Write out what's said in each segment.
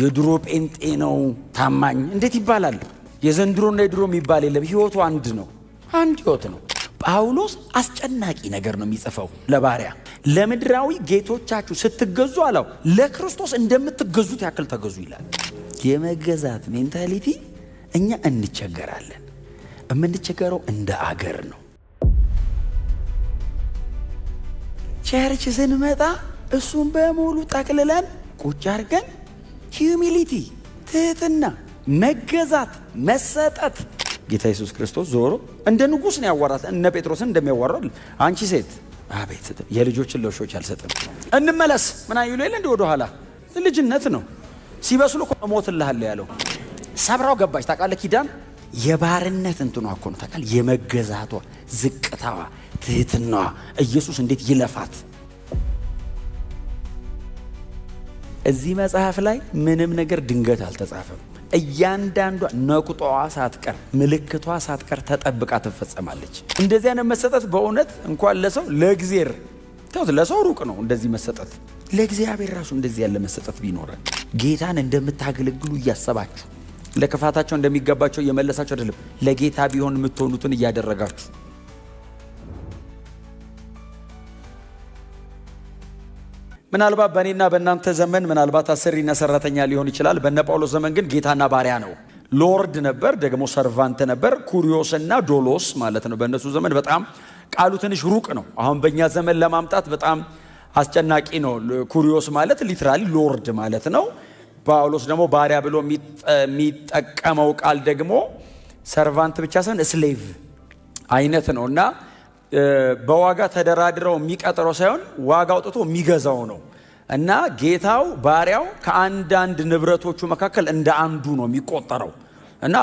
የድሮ ጴንጤ ነው ታማኝ እንዴት ይባላል? የዘንድሮና የድሮ የሚባል የለም። ህይወቱ አንድ ነው፣ አንድ ህይወት ነው። ጳውሎስ አስጨናቂ ነገር ነው የሚጽፈው ለባሪያ። ለምድራዊ ጌቶቻችሁ ስትገዙ አለው ለክርስቶስ እንደምትገዙት ያክል ተገዙ ይላል። የመገዛት ሜንታሊቲ እኛ እንቸገራለን። የምንቸገረው እንደ አገር ነው። ቸርች ስንመጣ እሱን በሙሉ ጠቅልለን ቁጭ አድርገን ሂዩሚሊቲ፣ ትህትና፣ መገዛት፣ መሰጠት። ጌታ ኢየሱስ ክርስቶስ ዞሮ እንደ ንጉሥ ነው ያዋራት። እነ ጴጥሮስን እንደሚያዋራል አንቺ ሴት አቤት የልጆችን ለውሾች አልሰጥም። እንመለስ ምን አይሉ የለ እንደ ወደ ኋላ ልጅነት ነው። ሲበስሉ እኮ እሞትልሃለሁ ያለው ሰብራው ገባች። ታውቃለህ ኪዳን የባርነት እንትኗ እኮ ነው። ታውቃለህ የመገዛቷ፣ ዝቅታዋ፣ ትህትናዋ ኢየሱስ እንዴት ይለፋት። እዚህ መጽሐፍ ላይ ምንም ነገር ድንገት አልተጻፈም። እያንዳንዷ ነቁጣዋ ሳትቀር ምልክቷ ሳትቀር ተጠብቃ ትፈጸማለች። እንደዚህ አይነት መሰጠት በእውነት እንኳን ለሰው ለእግዚአብሔር ተውት፣ ለሰው ሩቅ ነው እንደዚህ መሰጠት። ለእግዚአብሔር ራሱ እንደዚህ ያለ መሰጠት ቢኖረን ጌታን እንደምታገለግሉ እያሰባችሁ ለክፋታቸው እንደሚገባቸው እየመለሳችሁ አይደለም፣ ለጌታ ቢሆን የምትሆኑትን እያደረጋችሁ። ምናልባት በእኔና በእናንተ ዘመን ምናልባት አሰሪና ሰራተኛ ሊሆን ይችላል። በነ ጳውሎስ ዘመን ግን ጌታና ባሪያ ነው። ሎርድ ነበር፣ ደግሞ ሰርቫንት ነበር። ኩሪዮስ እና ዶሎስ ማለት ነው። በእነሱ ዘመን በጣም ቃሉ ትንሽ ሩቅ ነው። አሁን በእኛ ዘመን ለማምጣት በጣም አስጨናቂ ነው። ኩሪዮስ ማለት ሊትራሊ ሎርድ ማለት ነው። ጳውሎስ ደግሞ ባሪያ ብሎ የሚጠቀመው ቃል ደግሞ ሰርቫንት ብቻ ሳይሆን ስሌቭ አይነት ነው እና በዋጋ ተደራድረው የሚቀጥረው ሳይሆን ዋጋ አውጥቶ የሚገዛው ነው እና ጌታው ባሪያው ከአንዳንድ ንብረቶቹ መካከል እንደ አንዱ ነው የሚቆጠረው እና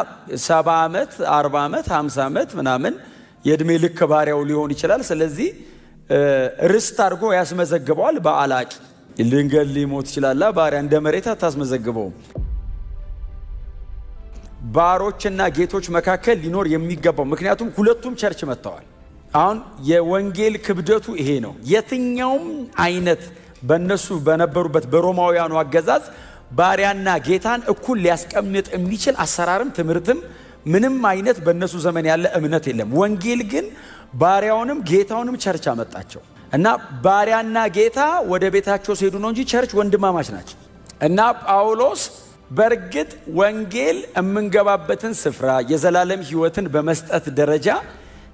70 ዓመት 40 ዓመት 50 ዓመት ምናምን የእድሜ ልክ ባሪያው ሊሆን ይችላል። ስለዚህ ርስት አድርጎ ያስመዘግበዋል። በአላቂ ልንገል ሊሞት ይችላል። ባሪያ እንደ መሬት አታስመዘግበውም። ባሮችና ጌቶች መካከል ሊኖር የሚገባው ምክንያቱም ሁለቱም ቸርች መጥተዋል። አሁን የወንጌል ክብደቱ ይሄ ነው። የትኛውም አይነት በእነሱ በነበሩበት በሮማውያኑ አገዛዝ ባሪያና ጌታን እኩል ሊያስቀምጥ የሚችል አሰራርም ትምህርትም ምንም አይነት በእነሱ ዘመን ያለ እምነት የለም። ወንጌል ግን ባሪያውንም ጌታውንም ቸርች አመጣቸው እና ባሪያና ጌታ ወደ ቤታቸው ሲሄዱ ነው እንጂ ቸርች ወንድማማች ናቸው። እና ጳውሎስ በእርግጥ ወንጌል የምንገባበትን ስፍራ የዘላለም ሕይወትን በመስጠት ደረጃ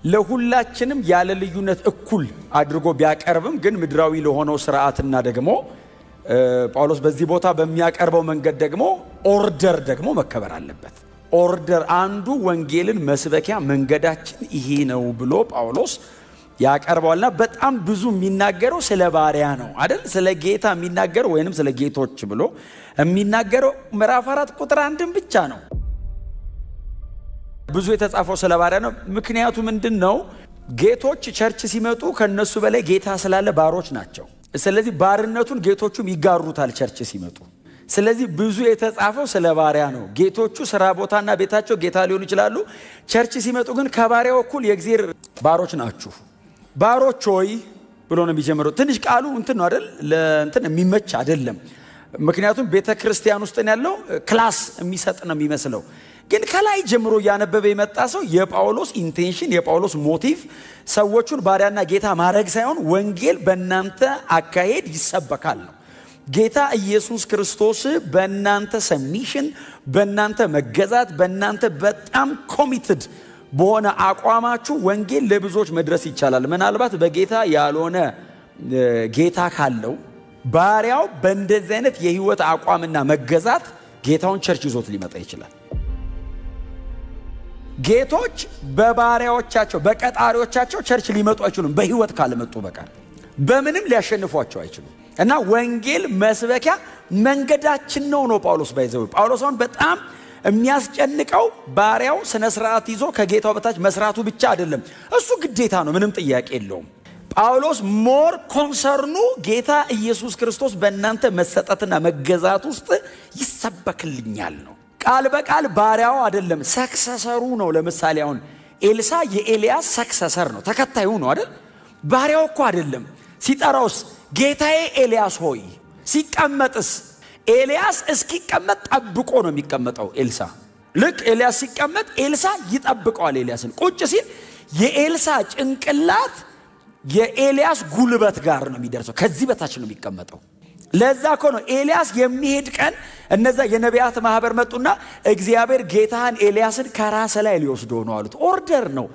ለሁላችንም ያለ ልዩነት እኩል አድርጎ ቢያቀርብም ግን ምድራዊ ለሆነው ስርዓትና ደግሞ ጳውሎስ በዚህ ቦታ በሚያቀርበው መንገድ ደግሞ ኦርደር ደግሞ መከበር አለበት። ኦርደር አንዱ ወንጌልን መስበኪያ መንገዳችን ይሄ ነው ብሎ ጳውሎስ ያቀርበዋልና በጣም ብዙ የሚናገረው ስለ ባሪያ ነው አይደል? ስለ ጌታ የሚናገረው ወይንም ስለ ጌቶች ብሎ የሚናገረው ምዕራፍ 4 ቁጥር 1 ብቻ ነው። ብዙ የተጻፈው ስለ ባሪያ ነው። ምክንያቱ ምንድን ነው? ጌቶች ቸርች ሲመጡ ከነሱ በላይ ጌታ ስላለ ባሮች ናቸው። ስለዚህ ባርነቱን ጌቶቹም ይጋሩታል ቸርች ሲመጡ። ስለዚህ ብዙ የተጻፈው ስለ ባሪያ ነው። ጌቶቹ ስራ ቦታና ቤታቸው ጌታ ሊሆኑ ይችላሉ። ቸርች ሲመጡ ግን ከባሪያው እኩል የእግዚአብሔር ባሮች ናችሁ። ባሮች ሆይ ብሎ ነው የሚጀምረው። ትንሽ ቃሉ እንትን ነው አይደል? ለእንትን የሚመች አይደለም። ምክንያቱም ቤተ ክርስቲያን ውስጥ ያለው ክላስ የሚሰጥ ነው የሚመስለው። ግን ከላይ ጀምሮ እያነበበ የመጣ ሰው የጳውሎስ ኢንቴንሽን የጳውሎስ ሞቲቭ ሰዎቹን ባሪያና ጌታ ማድረግ ሳይሆን ወንጌል በእናንተ አካሄድ ይሰበካል ነው። ጌታ ኢየሱስ ክርስቶስ በእናንተ ሰሚሽን፣ በእናንተ መገዛት፣ በእናንተ በጣም ኮሚትድ በሆነ አቋማችሁ ወንጌል ለብዙዎች መድረስ ይቻላል። ምናልባት በጌታ ያልሆነ ጌታ ካለው ባሪያው በእንደዚህ አይነት የህይወት አቋምና መገዛት ጌታውን ቸርች ይዞት ሊመጣ ይችላል። ጌቶች በባሪያዎቻቸው በቀጣሪዎቻቸው ቸርች ሊመጡ አይችሉም። በህይወት ካልመጡ በቃል በምንም ሊያሸንፏቸው አይችሉም። እና ወንጌል መስበኪያ መንገዳችን ነው ጳውሎስ ባይዘው። ጳውሎስ አሁን በጣም የሚያስጨንቀው ባሪያው ስነ ስርዓት ይዞ ከጌታው በታች መስራቱ ብቻ አይደለም። እሱ ግዴታ ነው፣ ምንም ጥያቄ የለውም። ጳውሎስ ሞር ኮንሰርኑ ጌታ ኢየሱስ ክርስቶስ በእናንተ መሰጠትና መገዛት ውስጥ ይሰበክልኛል ነው። ቃል በቃል ባሪያው አይደለም፣ ሰክሰሰሩ ነው። ለምሳሌ አሁን ኤልሳ የኤልያስ ሰክሰሰር ነው፣ ተከታዩ ነው አይደል? ባሪያው እኮ አይደለም። ሲጠራውስ ጌታዬ ኤልያስ ሆይ፣ ሲቀመጥስ ኤልያስ እስኪቀመጥ ጠብቆ ነው የሚቀመጠው ኤልሳ። ልክ ኤልያስ ሲቀመጥ ኤልሳ ይጠብቀዋል ኤልያስን። ቁጭ ሲል የኤልሳ ጭንቅላት የኤልያስ ጉልበት ጋር ነው የሚደርሰው፣ ከዚህ በታች ነው የሚቀመጠው። ለዛ እኮ ነው ኤልያስ የሚሄድ ቀን እነዛ የነቢያት ማህበር መጡና እግዚአብሔር ጌታህን ኤልያስን ከራስ ላይ ሊወስዶ ነው አሉት። ኦርደር ነው።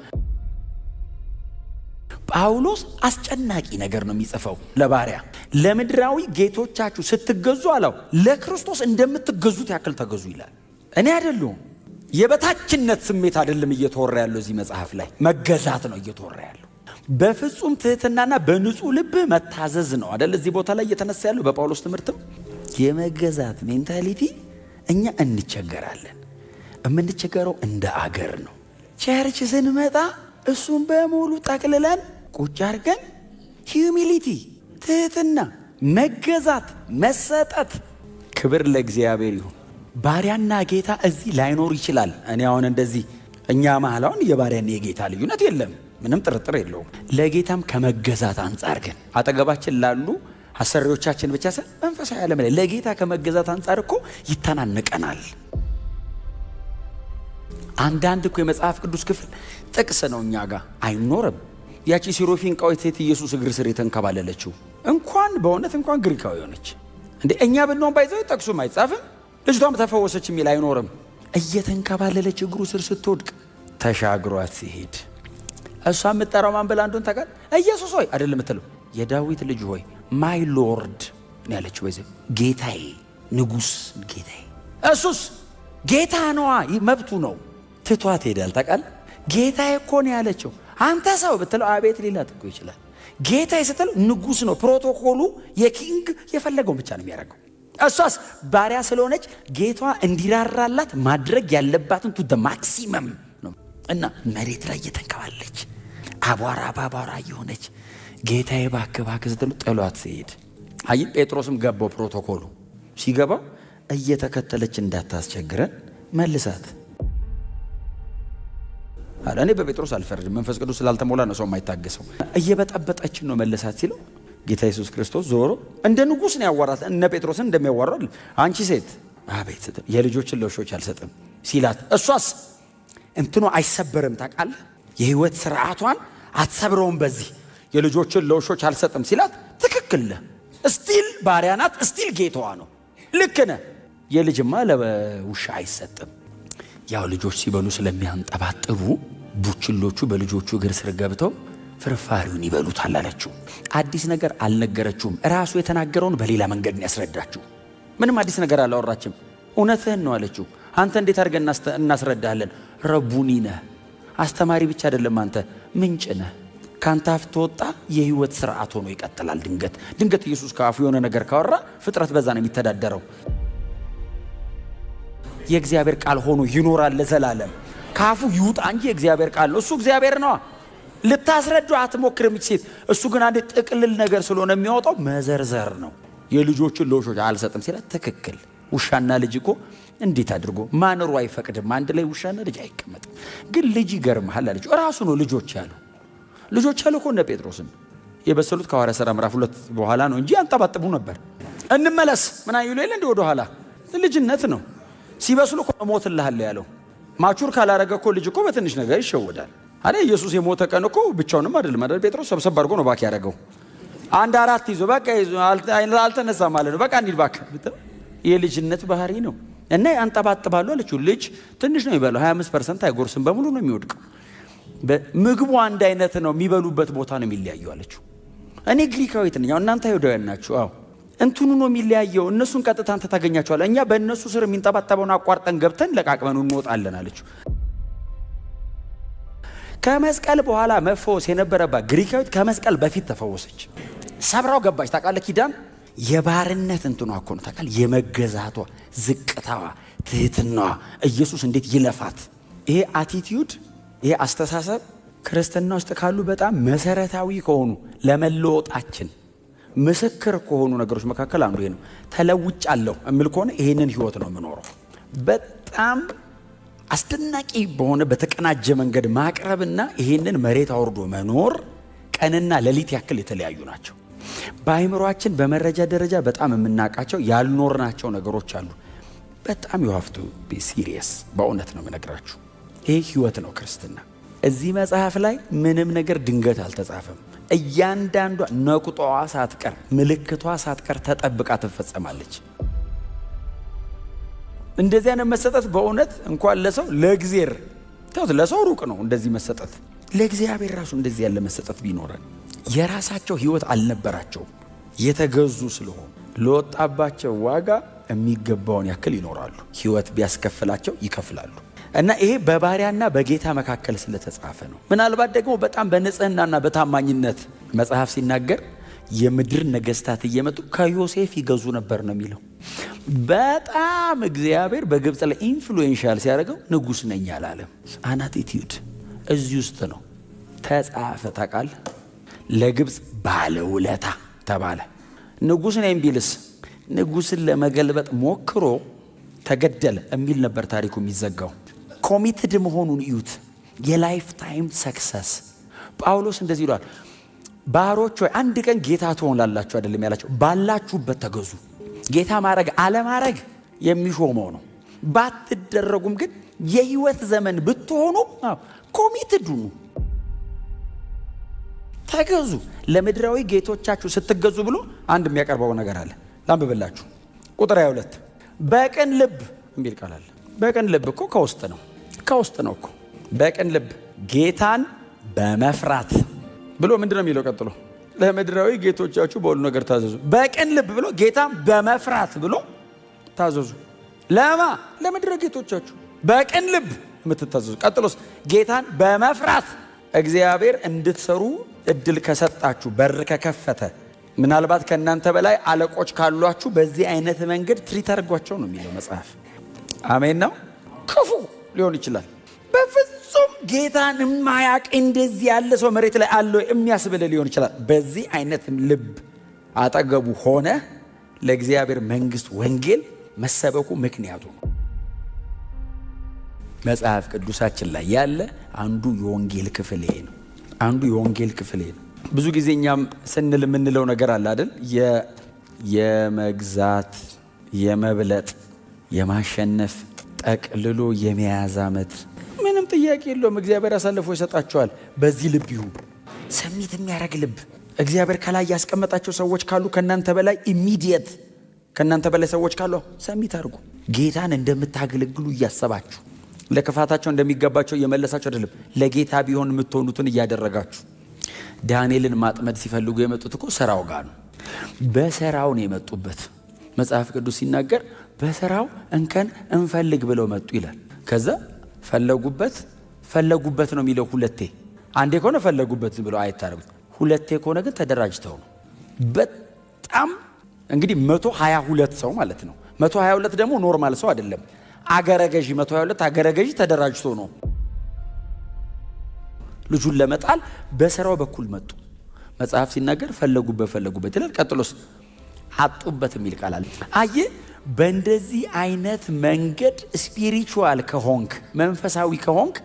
ጳውሎስ አስጨናቂ ነገር ነው የሚጽፈው ለባሪያ። ለምድራዊ ጌቶቻችሁ ስትገዙ አለው ለክርስቶስ እንደምትገዙት ያክል ተገዙ ይላል። እኔ አይደለሁም። የበታችነት ስሜት አይደለም እየተወራ ያለው እዚህ መጽሐፍ ላይ፣ መገዛት ነው እየተወራ ያለው። በፍጹም ትህትናና በንጹህ ልብ መታዘዝ ነው አይደል? እዚህ ቦታ ላይ እየተነሳ ያለው በጳውሎስ ትምህርትም የመገዛት ሜንታሊቲ እኛ እንቸገራለን። የምንቸገረው እንደ አገር ነው። ቸርች ስንመጣ እሱም በሙሉ ጠቅልለን ቁጭ አድርገን ሂዩሚሊቲ፣ ትህትና፣ መገዛት፣ መሰጠት። ክብር ለእግዚአብሔር ይሁን። ባሪያና ጌታ እዚህ ላይኖር ይችላል። እኔ አሁን እንደዚህ እኛ መሃል አሁን የባሪያና የጌታ ልዩነት የለም፣ ምንም ጥርጥር የለውም። ለጌታም ከመገዛት አንጻር ግን አጠገባችን ላሉ አሰሪዎቻችን ብቻ ሳይሆን መንፈሳዊ ዓለም ላይ ለጌታ ከመገዛት አንጻር እኮ ይተናነቀናል። አንዳንድ እኮ የመጽሐፍ ቅዱስ ክፍል ጥቅስ ነው እኛ ጋር አይኖርም። ያቺ ሲሮፊንቃዊት ሴት ኢየሱስ እግር ስር የተንከባለለችው እንኳን በእውነት እንኳን ግሪካዊ ሆነች እንዴ! እኛ ብንሆን ባይዘው ጠቅሱም አይጻፍም። ልጅቷም ተፈወሰች የሚል አይኖርም። እየተንከባለለች እግሩ ስር ስትወድቅ ተሻግሯት ሲሄድ እሷ የምትጠራው ማን ብላ እንደሆነ ታውቃለህ? ኢየሱስ ሆይ አይደለም የምትለው፣ የዳዊት ልጅ ሆይ ማይ ሎርድ ነው ያለችው። በዚህ ጌታዬ፣ ንጉሥ ጌታዬ። እሱስ ጌታ ነዋ፣ መብቱ ነው። ትቷት ሄዳል። ታውቃለህ? ጌታዬ እኮ ነው ያለችው። አንተ ሰው ብትለው አቤት ሊላት እኮ ይችላል። ጌታዬ ስትለው ንጉሥ ነው። ፕሮቶኮሉ የኪንግ የፈለገውን ብቻ ነው የሚያደርገው። እሷስ ባሪያ ስለሆነች ጌቷ እንዲራራላት ማድረግ ያለባትን ቱ ማክሲመም ነው እና መሬት ላይ እየተንከባለች አቧራ ባቧራ የሆነች ጌታዬ እባክህ እባክህ ስትለው ጥሏት ሲሄድ አይ ጴጥሮስም ገባው። ፕሮቶኮሉ ሲገባው እየተከተለች እንዳታስቸግረን መልሳት አለ። እኔ በጴጥሮስ አልፈርድም፣ መንፈስ ቅዱስ ስላልተሞላ ነው ሰው የማይታገሰው። እየበጠበጠችን ነው መልሳት ሲለው ጌታ ኢየሱስ ክርስቶስ ዞሮ እንደ ንጉሥ ነው ያዋራት። እነ ጴጥሮስን እንደሚያዋራል አንቺ ሴት አቤት ስትል የልጆችን ለውሾች አልሰጥም ሲላት እሷስ እንትኑ አይሰበርም። ታውቃለህ? የህይወት ስርዓቷን አትሰብረውም። በዚህ የልጆችን ለውሾች አልሰጥም ሲላት ትክክል ነህ። እስቲል ባሪያ ናት፣ እስቲል ጌታዋ ነው። ልክ ነህ። የልጅማ ለውሻ አይሰጥም። ያው ልጆች ሲበሉ ስለሚያንጠባጥቡ ቡችሎቹ በልጆቹ እግር ስር ገብተው ፍርፋሪውን ይበሉታል አለችው። አዲስ ነገር አልነገረችውም። ራሱ የተናገረውን በሌላ መንገድ ነው ያስረዳችው። ምንም አዲስ ነገር አላወራችም። እውነትህን ነው አለችው። አንተ እንዴት አድርገን እናስረዳለን? ረቡኒ ነህ፣ አስተማሪ ብቻ አይደለም፣ አንተ ምንጭ ነህ። ካንተ አፍ ተወጣ የህይወት ስርዓት ሆኖ ይቀጥላል። ድንገት ኢየሱስ ከአፉ የሆነ ነገር ካወራ ፍጥረት በዛ ነው የሚተዳደረው። የእግዚአብሔር ቃል ሆኖ ይኖራል ለዘላለም። ካፉ ይውጣ እንጂ የእግዚአብሔር ቃል ነው። እሱ እግዚአብሔር ነው። ልታስረዱ አትሞክርም ሴት። እሱ ግን አንድ ጥቅልል ነገር ስለሆነ የሚያወጣው መዘርዘር ነው። የልጆችን ለውሾች አልሰጥም ሲላት ትክክል። ውሻና ልጅ እኮ እንዴት አድርጎ ማነሩ አይፈቅድም። አንድ ላይ ውሻና ልጅ አይቀመጥም። ግን ልጅ ይገርምሃል አለችው። ራሱ ነው ልጆች ያሉ እኮ እነ ጴጥሮስን የበሰሉት ከሐዋርያት ሥራ ምዕራፍ 2 በኋላ ነው እንጂ አንጠባጥቡ ነበር። እንመለስ ምን አይሉ የለ እንደ ወደ ኋላ ልጅነት ነው። ሲበስሉ እኮ ሞትልሃል ያለው። ማቹር ካላረገ እኮ ልጅ እኮ በትንሽ ነገር ይሸወዳል አይደል? ኢየሱስ የሞተ ቀን እኮ ብቻውንም አይደለም አይደል? ጴጥሮስ ሰብሰብ አድርጎ ነው ባክ ያደረገው። አንድ አራት ይዞ በቃ ይዞ አልተነሳም ማለት ነው። በቃ እንሂድ ባክ። የልጅነት ባህሪ ነው እና አንጠባጥባሉ አለችው። ልጅ ትንሽ ነው የሚበላው፣ 25% አይጎርስም፣ በሙሉ ነው የሚወድቀው። ምግቡ አንድ አይነት ነው፣ የሚበሉበት ቦታ ነው የሚለያየው አለችው። እኔ ግሪካዊት ነኝ፣ እናንተ አይሁዳውያን ናችሁ። አዎ እንትኑ ነው የሚለያየው። እነሱን ቀጥታ አንተ ታገኛቸዋለህ፣ እኛ በእነሱ ስር የሚንጠባጠበውን አቋርጠን ገብተን ለቃቅመን እንወጣለን አለችው። ከመስቀል በኋላ መፈወስ የነበረባት ግሪካዊት ከመስቀል በፊት ተፈወሰች። ሰብራው ገባች። ታውቃለህ? ኪዳን የባርነት እንትኗ እኮ ነው። ታውቃለህ? የመገዛቷ፣ ዝቅታዋ፣ ትህትናዋ ኢየሱስ እንዴት ይለፋት። ይሄ አቲቲዩድ፣ ይሄ አስተሳሰብ ክርስትና ውስጥ ካሉ በጣም መሰረታዊ ከሆኑ ለመለወጣችን ምስክር ከሆኑ ነገሮች መካከል አንዱ ይሄ ነው። ተለውጫለሁ እምል ከሆነ ይሄንን ህይወት ነው የምኖረው። በጣም አስደናቂ በሆነ በተቀናጀ መንገድ ማቅረብና ይሄንን መሬት አውርዶ መኖር ቀንና ሌሊት ያክል የተለያዩ ናቸው። በአይምሮአችን በመረጃ ደረጃ በጣም የምናውቃቸው ያልኖርናቸው ነገሮች አሉ። በጣም you have to be serious። በእውነት ነው የምነግራችሁ። ይሄ ህይወት ነው ክርስትና። እዚህ መጽሐፍ ላይ ምንም ነገር ድንገት አልተጻፈም። እያንዳንዷ ነቁጣዋ ሳትቀር ምልክቷ ሳትቀር ተጠብቃ ትፈጸማለች። እንደዚህ አይነት መሰጠት በእውነት እንኳን ለሰው ለእግዚአብሔር ተውት፣ ለሰው ሩቅ ነው እንደዚህ መሰጠት። ለእግዚአብሔር ራሱ እንደዚህ ያለ መሰጠት ቢኖረን። የራሳቸው ህይወት አልነበራቸውም። የተገዙ ስለሆኑ ለወጣባቸው ዋጋ የሚገባውን ያክል ይኖራሉ። ህይወት ቢያስከፍላቸው ይከፍላሉ። እና ይሄ በባሪያና በጌታ መካከል ስለተጻፈ ነው። ምናልባት ደግሞ በጣም በንጽህናና በታማኝነት መጽሐፍ ሲናገር የምድር ነገስታት እየመጡ ከዮሴፍ ይገዙ ነበር ነው የሚለው። በጣም እግዚአብሔር በግብፅ ላይ ኢንፍሉዌንሻል ሲያደርገው ንጉስ ነኝ አላለም። አን አቲቲዩድ እዚህ ውስጥ ነው ተጻፈ። ታውቃለህ፣ ለግብፅ ባለውለታ ተባለ። ንጉስ ነኝ ቢልስ ንጉስን ለመገልበጥ ሞክሮ ተገደለ የሚል ነበር ታሪኩ የሚዘጋው። ኮሚትድ መሆኑን እዩት። የላይፍ ታይም ሰክሰስ። ጳውሎስ እንደዚህ ይሏል፣ ባሮች ሆይ አንድ ቀን ጌታ ትሆናላችሁ አይደለም ያላቸው፣ ባላችሁበት ተገዙ። ጌታ ማድረግ አለማድረግ የሚሾመው ነው። ባትደረጉም ግን የህይወት ዘመን ብትሆኑ ኮሚትድ ሁኑ፣ ተገዙ። ለምድራዊ ጌቶቻችሁ ስትገዙ ብሎ አንድ የሚያቀርበው ነገር አለ። ላንብብላችሁ። ቁጥር 22 በቅን ልብ የሚል ቃል አለ። በቅን ልብ እኮ ከውስጥ ነው እኮ። በቅን ልብ ጌታን በመፍራት ብሎ ምንድነው የሚለው ቀጥሎ? ለምድራዊ ጌቶቻችሁ በሁሉ ነገር ታዘዙ። በቅን ልብ ብሎ ጌታን በመፍራት ብሎ ታዘዙ። ለማ ለምድራዊ ጌቶቻችሁ በቅን ልብ የምትታዘዙ። ቀጥሎስ ጌታን በመፍራት እግዚአብሔር እንድትሰሩ እድል ከሰጣችሁ፣ በር ከከፈተ፣ ምናልባት ከእናንተ በላይ አለቆች ካሏችሁ በዚህ አይነት መንገድ ትሪት አድርጓቸው ነው የሚለው መጽሐፍ። አሜን ነው። ክፉ ሊሆን ይችላል። በፍጹም ጌታን የማያውቅ እንደዚህ ያለ ሰው መሬት ላይ አለ የሚያስብል ሊሆን ይችላል። በዚህ አይነት ልብ አጠገቡ ሆነ ለእግዚአብሔር መንግስት ወንጌል መሰበኩ ምክንያቱ ነው። መጽሐፍ ቅዱሳችን ላይ ያለ አንዱ የወንጌል ክፍል ይሄ ነው። ብዙ ጊዜ እኛም ስንል የምንለው ነገር አለ አይደል? የመግዛት፣ የመብለጥ፣ የማሸነፍ፣ ጠቅልሎ የመያዝ ዓመት። ምንም ጥያቄ የለውም። እግዚአብሔር አሳልፎ ይሰጣቸዋል። በዚህ ልብ ይሁን፣ ሰሚት የሚያደርግ ልብ። እግዚአብሔር ከላይ ያስቀመጣቸው ሰዎች ካሉ ከእናንተ በላይ ኢሚዲየት ከእናንተ በላይ ሰዎች ካሉ ሰሚት አድርጉ። ጌታን እንደምታገለግሉ እያሰባችሁ፣ ለክፋታቸው እንደሚገባቸው እየመለሳችሁ አይደለም፣ ለጌታ ቢሆን የምትሆኑትን እያደረጋችሁ። ዳንኤልን ማጥመድ ሲፈልጉ የመጡት እኮ ስራው ጋር ነው። በስራው ነው የመጡበት። መጽሐፍ ቅዱስ ሲናገር በስራው እንከን እንፈልግ ብለው መጡ ይላል። ከዛ ፈለጉበት ነው የሚለው ሁለቴ። አንዴ ከሆነ ፈለጉበት ብለው አይታረጉት። ሁለቴ ከሆነ ግን ተደራጅተው ነው። በጣም እንግዲህ 122 ሰው ማለት ነው። 122 ደግሞ ኖርማል ሰው አይደለም። አገረገዢ 122 አገረገዢ ተደራጅቶ ነው ልጁን ለመጣል በስራው በኩል መጡ። መጽሐፍ ሲናገር ፈለጉበት ይላል። ቀጥሎስ አጡበት የሚል ቃል አለ። አየህ፣ በእንደዚህ አይነት መንገድ ስፒሪቹዋል ከሆንክ፣ መንፈሳዊ ከሆንክ፣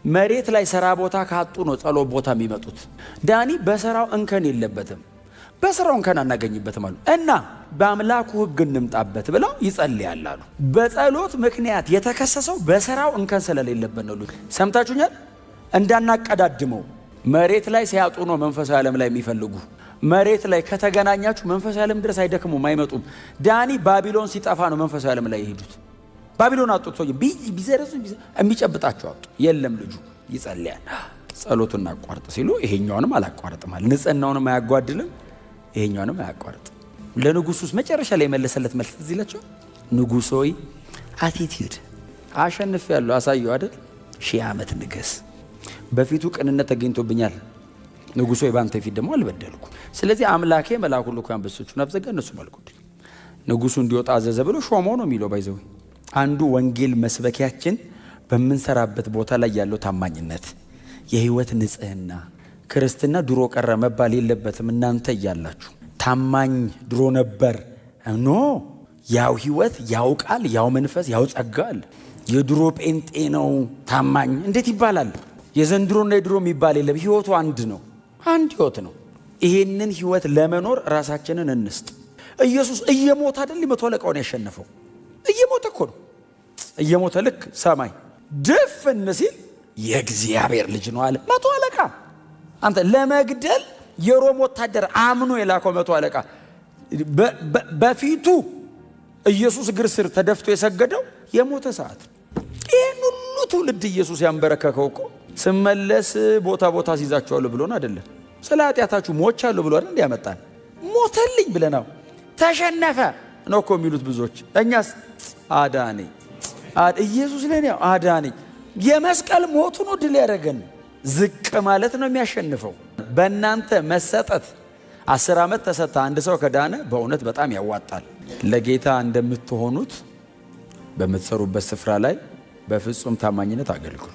መሬት ላይ ስራ ቦታ ካጡ ነው ጸሎት ቦታ የሚመጡት። ዳኒ በስራው እንከን የለበትም። በስራው እንከን አናገኝበትም አሉ እና በአምላኩ ሕግ እንምጣበት ብለው ይጸልያል አሉ። በጸሎት ምክንያት የተከሰሰው በስራው እንከን ስለሌለበት ነው። ሰምታችሁኛል? እንዳናቀዳድመው መሬት ላይ ሲያጡ ነው መንፈሳዊ ዓለም ላይ የሚፈልጉ። መሬት ላይ ከተገናኛችሁ መንፈሳዊ ዓለም ድረስ አይደክሙም፣ አይመጡም። ዳኒ ባቢሎን ሲጠፋ ነው መንፈሳዊ ዓለም ላይ የሄዱት። ባቢሎን አጡት። ሰው ቢዘረሱ የሚጨብጣቸው አጡ። የለም ልጁ ይጸልያል። ጸሎቱን አቋርጥ ሲሉ ይሄኛውንም አላቋርጥም አለ። ንጽህናውንም አያጓድልም፣ ይሄኛውንም አያቋርጥ። ለንጉሱስ መጨረሻ ላይ የመለሰለት መልስ እዚህ ይላቸው፣ ንጉሥ ሆይ አቲቲዩድ አሸንፌያለሁ አሳየው አይደል? 1000 ዓመት ንገስ። በፊቱ ቅንነት ተገኝቶብኛል። ንጉሥ ሆይ ባንተ ፊት ደግሞ አልበደልኩ። ስለዚህ አምላኬ መልአኩን ልኮ አንበሶቹን አብዘጋ፣ እነሱ መልኩልኝ። ንጉሱ እንዲወጣ አዘዘ ብሎ ሾሞ ነው የሚለው። ባይዘው አንዱ ወንጌል መስበኪያችን በምንሰራበት ቦታ ላይ ያለው ታማኝነት፣ የህይወት ንጽህና። ክርስትና ድሮ ቀረ መባል የለበትም። እናንተ እያላችሁ ታማኝ ድሮ ነበር ኖ፣ ያው ህይወት፣ ያው ቃል፣ ያው መንፈስ፣ ያው ጸጋል። የድሮ ጴንጤ ነው ታማኝ እንዴት ይባላል? የዘንድሮና የድሮ የሚባል የለም። ህይወቱ አንድ ነው። አንድ ህይወት ነው። ይሄንን ህይወት ለመኖር ራሳችንን እንስጥ። ኢየሱስ እየሞተ አይደል መቶ አለቃውን ያሸነፈው? እየሞተ እኮ ነው። እየሞተ ልክ ሰማይ ድፍን ሲል የእግዚአብሔር ልጅ ነው አለ መቶ አለቃ። አንተ ለመግደል የሮም ወታደር አምኖ የላከው መቶ አለቃ በፊቱ ኢየሱስ እግር ስር ተደፍቶ የሰገደው የሞተ ሰዓት። ይህን ሁሉ ትውልድ ኢየሱስ ያንበረከከው እኮ ስመለስ ቦታ ቦታ ሲይዛቸዋለሁ ብሎን አይደለም። ስለ ኃጢአታችሁ ሞቻለሁ ብሎ አይደል ያመጣን። ሞተልኝ ብለናው ተሸነፈ ነው እኮ የሚሉት ብዙዎች። እኛስ አዳነኝ ኢየሱስ ለኔ አዳነኝ። የመስቀል ሞቱ ነው ድል ያደረገን። ዝቅ ማለት ነው የሚያሸንፈው። በእናንተ መሰጠት 10 ዓመት ተሰጣ አንድ ሰው ከዳነ በእውነት በጣም ያዋጣል። ለጌታ እንደምትሆኑት በምትሰሩበት ስፍራ ላይ በፍጹም ታማኝነት አገልግሉ።